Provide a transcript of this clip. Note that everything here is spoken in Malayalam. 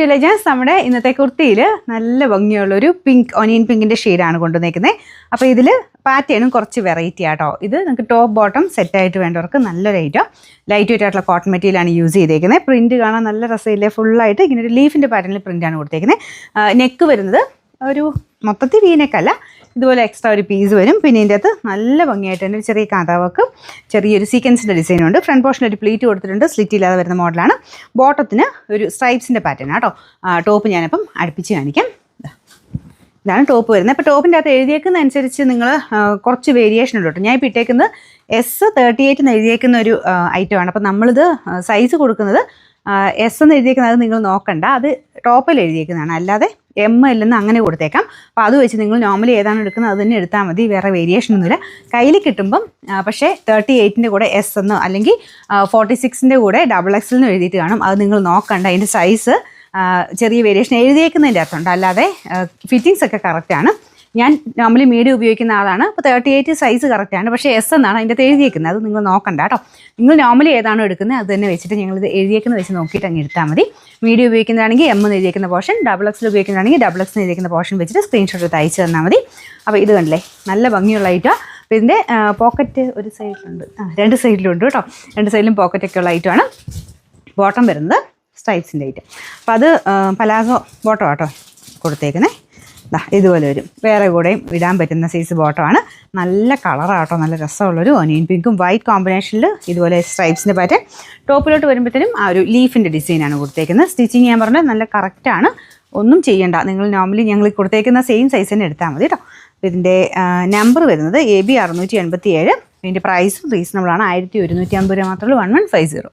To legends. നമ്മുടെ ഇന്നത്തെ കുർത്തിയിൽ നല്ല ഭംഗിയുള്ളൊരു പിങ്ക്, ഒനിയൻ പിങ്കിൻ്റെ ഷെയ്ഡാണ് കൊണ്ടുവന്നേക്കുന്നത്. അപ്പോൾ ഇതിൽ പാറ്റേണും കുറച്ച് വെറൈറ്റി ആട്ടോ. ഇത് നിങ്ങൾക്ക് ടോപ്പ് ബോട്ടം സെറ്റായിട്ട് വേണ്ടവർക്ക് നല്ലൊരു ഐറ്റം. ലൈറ്റ് വെയിറ്റ് ആയിട്ടുള്ള കോട്ടൺ മെറ്റീരിയലാണ് യൂസ് ചെയ്തേക്കുന്നത്. പ്രിൻറ്റ് കാണാൻ നല്ല രസമില്ലേ, ഫുള്ളായിട്ട് ഇങ്ങനെ ഒരു ലീഫിൻ്റെ പാറ്റേണിൽ പ്രിൻ്റാണ് കൊടുത്തേക്കുന്നത്. നെക്ക് വരുന്നത് ഒരു മൊത്തത്തിൽ വീനെക്കല്ല, ഇതുപോലെ എക്സ്ട്രാ ഒരു പീസ് വരും. പിന്നെ ഇതിൻ്റെ അകത്ത് നല്ല ഭംഗിയായിട്ട് തന്നെ ഒരു ചെറിയ കാന്താവർക്ക് ചെറിയൊരു സീക്വൻസിൻ്റെ ഡിസൈനുണ്ട്. ഫ്രണ്ട് പോർഷനിൽ ഒരു പ്ലീറ്റ് കൊടുത്തിട്ടുണ്ട്, സ്ലിറ്റ് ഇല്ലാതെ വരുന്ന മോഡലാണ്. ബോട്ടത്തിന് ഒരു സ്ട്രൈപ്സിൻ്റെ പാറ്റേൺ ആട്ടോ. ടോപ്പ് ഞാനിപ്പം അടുപ്പിച്ച് കാണിക്കാം. ഇതാണ് ടോപ്പ് വരുന്നത്. അപ്പോൾ ടോപ്പിൻ്റെ അകത്ത് എഴുതിയേക്കുന്ന അനുസരിച്ച് നിങ്ങൾ കുറച്ച് വേരിയേഷൻ ഉണ്ട് കേട്ടോ. ഞാൻ ഇപ്പോൾ ഇട്ടേക്കുന്നത് S38 എന്ന് എഴുതിയേക്കുന്ന ഒരു ഐറ്റമാണ്. അപ്പോൾ നമ്മളിത് സൈസ് കൊടുക്കുന്നത് S എന്ന് എഴുതിയേക്കുന്നത് നിങ്ങൾ നോക്കണ്ട, അത് ടോപ്പിൽ എഴുതിയേക്കുന്നതാണ്. അല്ലാതെ ML എന്ന് അങ്ങനെ കൊടുത്തേക്കാം. അപ്പോൾ അത് വെച്ച് നിങ്ങൾ നോർമലി ഏതാണ് എടുക്കുന്നത് അത് തന്നെ എടുത്താൽ മതി, വേറെ വേരിയേഷൻ ഒന്നുമില്ല. കയ്യിൽ കിട്ടുമ്പം പക്ഷേ 38ൻ്റെ കൂടെ S എന്നോ അല്ലെങ്കിൽ 46ൻ്റെ കൂടെ XXL എന്ന് എഴുതിയിട്ട് കാണും. അത് നിങ്ങൾ നോക്കണ്ട, അതിൻ്റെ സൈസ് ചെറിയ വേരിയേഷൻ എഴുതിയേക്കുന്നതിൻ്റെ അർത്ഥമുണ്ട്, അല്ലാതെ ഫിറ്റിങ്സ് ഒക്കെ കറക്റ്റാണ്. ഞാൻ നോർമലി മീഡിയം ഉപയോഗിക്കുന്ന ആളാണ്. അപ്പോൾ 38 സൈസ് കറക്റ്റാണ്, പക്ഷേ S എന്നാണ് അതിൻ്റെ അകത്ത് എഴുതിയേക്കുന്നത്. അത് നിങ്ങൾ നോക്കണ്ട കേട്ടോ. നിങ്ങൾ നോർമലി ഏതാണോ എടുക്കുന്നത് അത് തന്നെ വെച്ചിട്ട് ഞങ്ങളിത് എഴുതിയേക്കുന്നത് വെച്ച് നോക്കിയിട്ട് അങ്ങ് എടുത്താൽ മതി. മീഡിയം ഉപയോഗിക്കുന്നതാണെങ്കിൽ M എന്ന് എഴുതിയേക്കുന്ന പോർഷൻ, XXL ഉപയോഗിക്കുന്നതാണെങ്കിൽ XX എന്ന് എഴുതിയേക്കുന്ന പോർഷൻ വെച്ചിട്ട് സ്ക്രീൻഷോട്ട് എടുത്ത് അയച്ചു തന്നാൽ മതി. അപ്പോൾ ഇത് കണ്ടില്ലേ, നല്ല ഭംഗിയുള്ള ഐറ്റം. അപ്പോൾ ഇതിൻ്റെ പോക്കറ്റ് ഒരു സൈഡിലുണ്ട്, രണ്ട് സൈഡിലുണ്ട് കേട്ടോ. രണ്ട് സൈഡിലും പോക്കറ്റൊക്കെ ഉള്ള ഐറ്റമാണ്. ബോട്ടം വരുന്നത് സ്ട്രൈപ്സിൻ്റെ ഐറ്റം. അപ്പോൾ അത് പലാസോ ബോട്ടം ആട്ടോ കൊടുത്തേക്കുന്നത്. ഇതുപോലെ വരും. വേറെ കൂടെയും ഇടാൻ പറ്റുന്ന സൈസ് ബോട്ടമാണ്. നല്ല കളറാട്ടോ, നല്ല രസമുള്ളൊരു ഒനിയൻ പിങ്കും വൈറ്റ് കോമ്പിനേഷനിൽ ഇതുപോലെ സ്ട്രൈപ്സിൻ്റെ പാറ്റേൺ. ടോപ്പിലോട്ട് വരുമ്പോഴത്തേനും ആ ഒരു ലീഫിൻ്റെ ഡിസൈനാണ് കൊടുത്തേക്കുന്നത്. സ്റ്റിച്ചിങ് ഞാൻ പറഞ്ഞാൽ നല്ല കറക്റ്റാണ്, ഒന്നും ചെയ്യണ്ട. നിങ്ങൾ നോർമലി ഞങ്ങൾ കൊടുത്തേക്കുന്ന സെയിം സൈസ് തന്നെ എടുത്താൽ മതി കേട്ടോ. ഇതിൻ്റെ നമ്പർ വരുന്നത് AB 687. ഇതിൻ്റെ പ്രൈസും റീസണബിളാണ്. 1150 രൂപ മാത്രമേ ഉള്ളൂ. 1150.